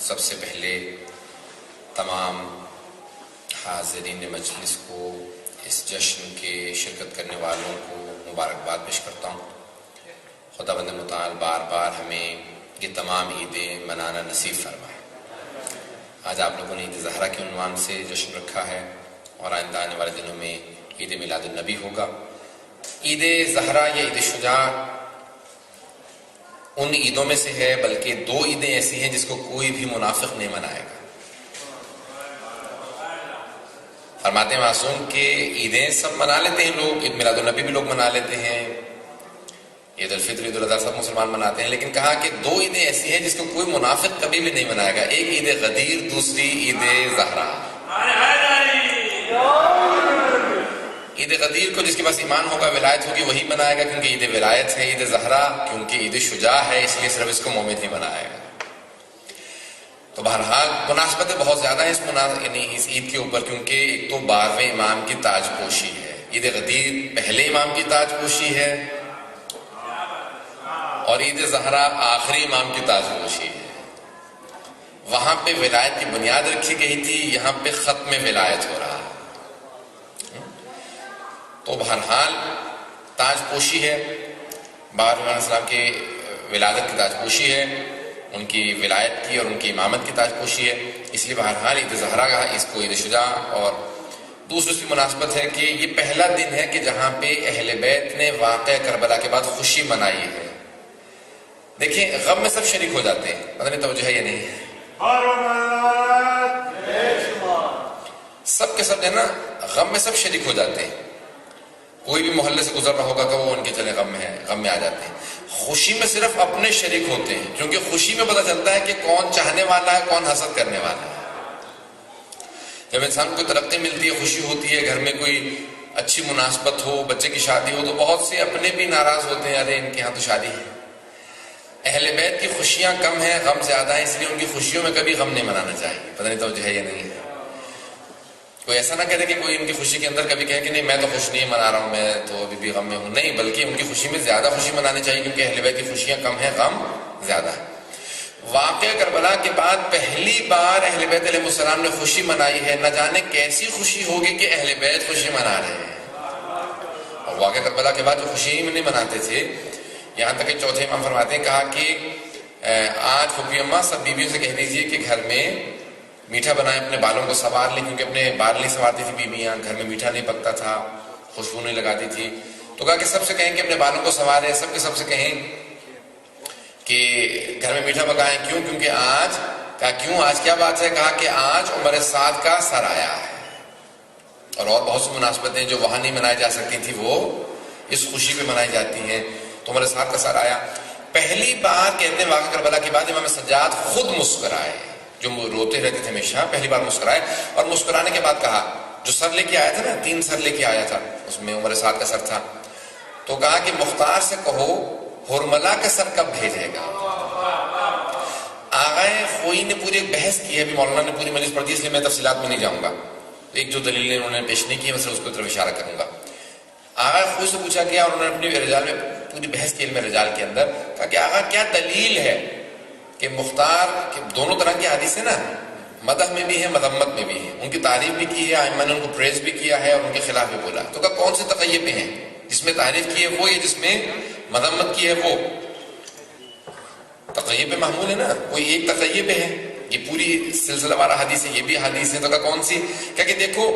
سب سے پہلے تمام حاضرین مجلس کو، اس جشن کے شرکت کرنے والوں کو مبارکباد پیش کرتا ہوں۔ خداوند متعال بار بار ہمیں یہ تمام عیدیں منانا نصیب فرمائے۔ آج آپ لوگوں نے عید زہرا کے عنوان سے جشن رکھا ہے اور آئندہ آنے والے دنوں میں عید میلاد النبی ہوگا۔ عید زہرا یا عید شجاع ان عیدوں میں سے ہے، بلکہ دو عیدیں ایسی ہیں جس کو کوئی بھی منافق نہیں منائے گا۔ فرماتے ہیں معصوم کہ عیدیں سب منا لیتے ہیں لوگ، عید میلاد النبی بھی لوگ منا لیتے ہیں، عید الفطر عید الاضحیٰ سب مسلمان مناتے ہیں، لیکن کہا کہ دو عیدیں ایسی ہیں جس کو کوئی منافق کبھی بھی نہیں منائے گا، ایک عید غدیر، دوسری عید زہرا۔ عید غدیر کو جس کے پاس ایمان ہوگا، ولایت ہوگی، وہی منائے گا کیونکہ عید ولایت ہے۔ عید زہرا کیونکہ عید شجاع ہے، اس لیے صرف اس کو مومن ہی منائے گا۔ تو بہرحال مناسبتیں بہت زیادہ ہیں اس عید کے اوپر، کیونکہ ایک تو 12ویں امام کی تاج پوشی ہے، عید غدیر پہلے امام کی تاج پوشی ہے، اور عید زہرا آخری امام کی تاج پوشی ہے۔ وہاں پہ ولایت کی بنیاد رکھی گئی تھی، یہاں پہ ختم ولایت ہو رہا ہے۔ تو بہرحال تاج پوشی ہے، بار علیہ السلام کی ولادت کی تاج پوشی ہے، ان کی ولایت کی اور ان کی امامت کی تاج پوشی ہے، اس لیے بہرحال عید زہرا کا اس کو عید شجاع۔ اور دوسری سی مناسبت ہے کہ یہ پہلا دن ہے کہ جہاں پہ اہل بیت نے واقعہ کربلا کے بعد خوشی منائی ہے۔ دیکھیں غم میں سب شریک ہو جاتے ہیں، پتہ نہیں توجہ ہے یا نہیں، سب کے سب ہے نا، غم میں سب شریک ہو جاتے ہیں۔ کوئی بھی محلے سے گزر رہا ہوگا کہ وہ ان کے چلے غم میں ہے، غم میں آ جاتے ہیں۔ خوشی میں صرف اپنے شریک ہوتے ہیں، کیونکہ خوشی میں پتہ چلتا ہے کہ کون چاہنے والا ہے، کون حسد کرنے والا ہے۔ جب انسان کو ترقی ملتی ہے، خوشی ہوتی ہے، گھر میں کوئی اچھی مناسبت ہو، بچے کی شادی ہو، تو بہت سے اپنے بھی ناراض ہوتے ہیں، ارے ان کے ہاں تو شادی ہے۔ اہل بیت کی خوشیاں کم ہیں، غم زیادہ ہیں، اس لیے ان کی خوشیوں میں کبھی غم نہیں منانا چاہیے۔ پتہ نہیں توجہ ہے یا نہیں ہے۔ کوئی ایسا نہ کہے کہ کوئی ان کی خوشی کے اندر کبھی کہے کہ نہیں میں تو خوش نہیں منا رہا ہوں، میں تو ابھی بھی غم میں ہوں، نہیں، بلکہ ان کی خوشی میں زیادہ خوشی منانی چاہیے، کیونکہ اہل بیت کی خوشیاں کم ہیں، غم زیادہ ہے۔ واقعہ کربلا کے بعد پہلی بار اہل بیت علیہ السلام نے خوشی منائی ہے، نہ جانے کیسی خوشی ہوگی کہ اہل بیت خوشی منا رہے ہیں۔ اور واقعہ کربلا کے بعد جو خوشی نہیں مناتے تھے، یہاں تک کہ چوتھے امام فرماتے ہیں، کہا کہ آج پھوپھی اماں سب بیویوں سے کہہ دیجئے کہ گھر میں میٹھا بنائیں، اپنے بالوں کو سنوار لیں، کیونکہ اپنے بال نہیں سنوارتی تھی بیویاں، گھر میں میٹھا نہیں پکتا تھا، خوشبو نہیں لگاتی تھی۔ تو کہا کہ سب سے کہیں کہ اپنے بالوں کو سنواریں، سب کے سب سے کہیں کہ گھر میں میٹھا پکائیں، کیوں؟ کیونکہ آج، کہا کیوں آج کیا بات ہے؟ کہا کہ آج عمر سعد کا سر آیا ہے۔ اور بہت سی مناسبتیں جو وہاں نہیں منائی جا سکتی تھی وہ اس خوشی پہ منائی جاتی ہیں۔ تو عمر سعد کا سر آیا۔ پہلی بار کہتے ہیں واقعہ کربلا کے بعد امام سجاد خود مسکرائے، جو روتے رہتے تھے ہمیشہ، پہلی بار مسکرائے، اور مسکرانے کے بعد کہا، جو سر لے کے آیا تھا نا، 3 سر لے کے آیا تھا، اس میں عمر سعد کا سر تھا، تو کہا کہ مختار سے کہو ہرملا کا سر کب بھیجے گا۔ آغا خوئی نے پوری ایک بحث کی ہے، ابھی مولانا نے پوری مجلس پڑھ دی، اس لیے میں تفصیلات میں نہیں جاؤں گا، ایک جو دلیلیں انہوں نے پیش نہیں کی ہے میں اس کو طرف اشارہ کروں گا۔ آغا خوئی سے پوچھا گیا، اور انہوں نے اپنی رجال میں پوری بحث کی، علم رجال کے اندر، کہا کہ آغا کیا دلیل ہے کہ مختار کہ دونوں طرح کی حدیث ہے نا، مدح میں بھی ہے، مذمت میں بھی ہے، ان کی تعریف بھی کی ہے، ائمہ نے ان کو پریز بھی کیا ہے اور ان کے خلاف بھی بولا، تو کہا کون سے تقیہ پہ ہیں؟ جس میں تعریف کی ہے وہ، یا جس میں مذمت کی ہے وہ؟ تقیہ پہ محمول ہے نا، کوئی ایک تقیہ پہ ہے، یہ پوری سلسلہ وارہ حدیث ہے، یہ بھی حدیث ہے، تو کہا کون سی؟ کہا کہ دیکھو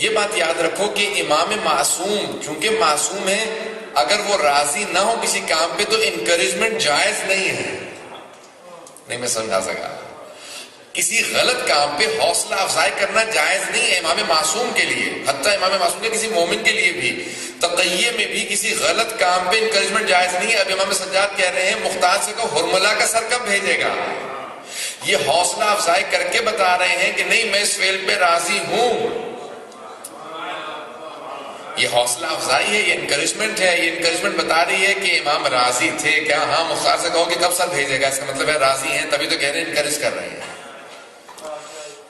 یہ بات یاد رکھو کہ امام معصوم چونکہ معصوم ہے، اگر وہ راضی نہ ہو کسی کام پہ تو انکریجمنٹ جائز نہیں ہے۔ نہیں میں سمجھا سکا، کسی غلط کام پہ حوصلہ افزائی کرنا جائز نہیں ہے امام معصوم کے لیے، حتیٰ امام معصوم کے کسی مومن کے لیے بھی تقیہ میں بھی کسی غلط کام پہ انکریجمنٹ جائز نہیں ہے۔ اب امام سجاد کہہ رہے ہیں مختار سے کہو ہرملا کا سر کب بھیجے گا، یہ حوصلہ افزائی کر کے بتا رہے ہیں کہ نہیں میں اس فعل پہ راضی ہوں، یہ حوصلہ افزائی ہے، یہ انکریجمنٹ ہے، یہ انکریجمنٹ بتا رہی ہے کہ امام راضی تھے کیا؟ ہاں، مختار سے کہو کہ کب سر بھیجے گا، اس کا مطلب ہے راضی ہیں، تبھی تو کہہ رہے ہیں، انکریج کر رہے ہیں۔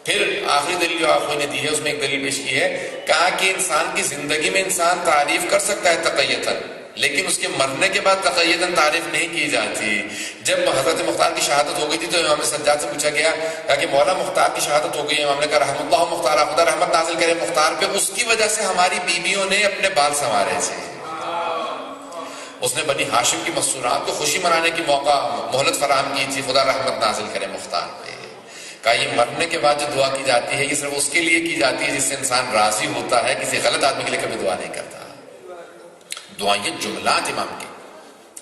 پھر آخری دلیل جو آپ نے دی ہے اس میں ایک دلیل پیش کی ہے، کہا کہ انسان کی زندگی میں انسان تعریف کر سکتا ہے تقیتاً، لیکن اس کے مرنے کے بعد تقیداً تعریف نہیں کی جاتی. جب حضرت مختار کی شہادت ہو گئی تھی تو امام سجاد سے پوچھا گیا کہ مولا مختار کی شہادت ہو گئی. امام نے کہا رحم اللہ مختار، خدا رحمت نازل کرے مختار پہ، اس کی وجہ سے ہماری بیویوں نے اپنے بال سنوارے تھے. اس نے بنی ہاشم کی مستورات کو خوشی منانے کی موقع مہلت فراہم کی تھی. خدا رحمت نازل کرے مختار پہ. کہا یہ مرنے کے بعد جو دعا کی جاتی ہے یہ صرف اس کے لیے کی جاتی ہے جس سے انسان راضی ہوتا ہے، کسی غلط آدمی کے لیے کبھی دعا نہیں کرتا. دعائیں یہ جملات امام کے،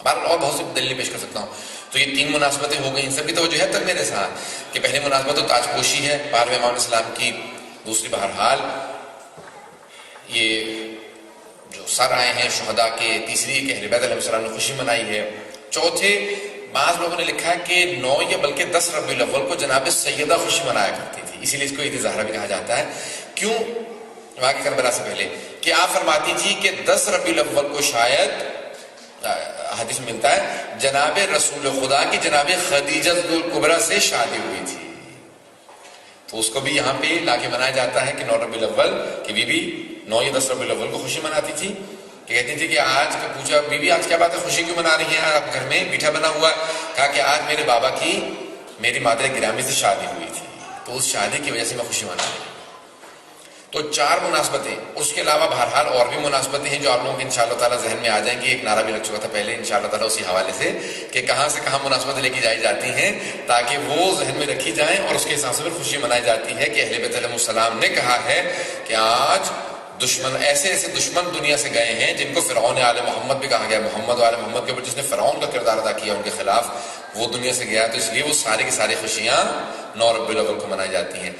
اور بہت سی دلیل پیش کر سکتا ہوں. تو یہ 3 مناسبتیں ہو گئی. ان سب کی توجہ ہے تب میرے ساتھ کہ پہلی مناسبت تو تاج پوشی ہے 12ویں امام السلام کی. دوسری بہرحال یہ جو سر آئے ہیں شہداء کے. تیسری کہ اہل بیت علیہ السلام نے خوشی منائی ہے. چوتھے بعض لوگوں نے لکھا ہے کہ 9 یا بلکہ 10 ربیع الاول کو جناب سیدہ خوشی منایا کرتی تھی، اسی لیے اس کو عید زہرا بھی کہا جاتا ہے. کیوں؟ واقعی کربلا سے پہلے کہ آپ فرماتی تھی کہ 10 ربیع الاول کو شاید حدیث میں ملتا ہے جناب رسول خدا کی جناب خدیجہ الکبریٰ سے شادی ہوئی تھی. تو اس کو بھی یہاں پہ لا کے منایا جاتا ہے کہ 9 ربیع الاول کی بی بی 9 یا 10 ربیع الاول کو خوشی مناتی تھی. کہ کہتی تھی کہ آج کا پوچھا بی بی آج کیا بات ہے، خوشی کیوں منا رہی ہیں، آپ گھر میں میٹھا بنا ہوا. کہا کہ آج میرے بابا کی میری مادر گرامی سے شادی ہوئی تھی، تو اس شادی کی وجہ سے میں خوشی منا رہی ہوں. تو 4 مناسبتیں. اس کے علاوہ بہرحال اور بھی مناسبتیں ہیں جو آپ لوگوں کے انشاءاللہ تعالیٰ ذہن میں آ جائیں گی. ایک نعرہ بھی لگ چکا تھا پہلے انشاءاللہ تعالیٰ اسی حوالے سے کہ کہاں سے کہاں مناسبتیں لے کے جائی جاتی ہیں تاکہ وہ ذہن میں رکھی جائیں اور اس کے حساب سے پھر خوشی منائی جاتی ہے کہ اہل بیت علیہ السلام نے کہا ہے کہ آج دشمن ایسے ایسے دشمن دنیا سے گئے ہیں جن کو فرعون آل محمد بھی کہا گیا. محمد و آل محمد کے اوپر جس نے فرعون کا کردار ادا کیا ان کے خلاف، وہ دنیا سے گیا. تو اس لیے وہ سارے کی ساری خوشیاں 9 ربیع الاول کو منائی جاتی ہیں.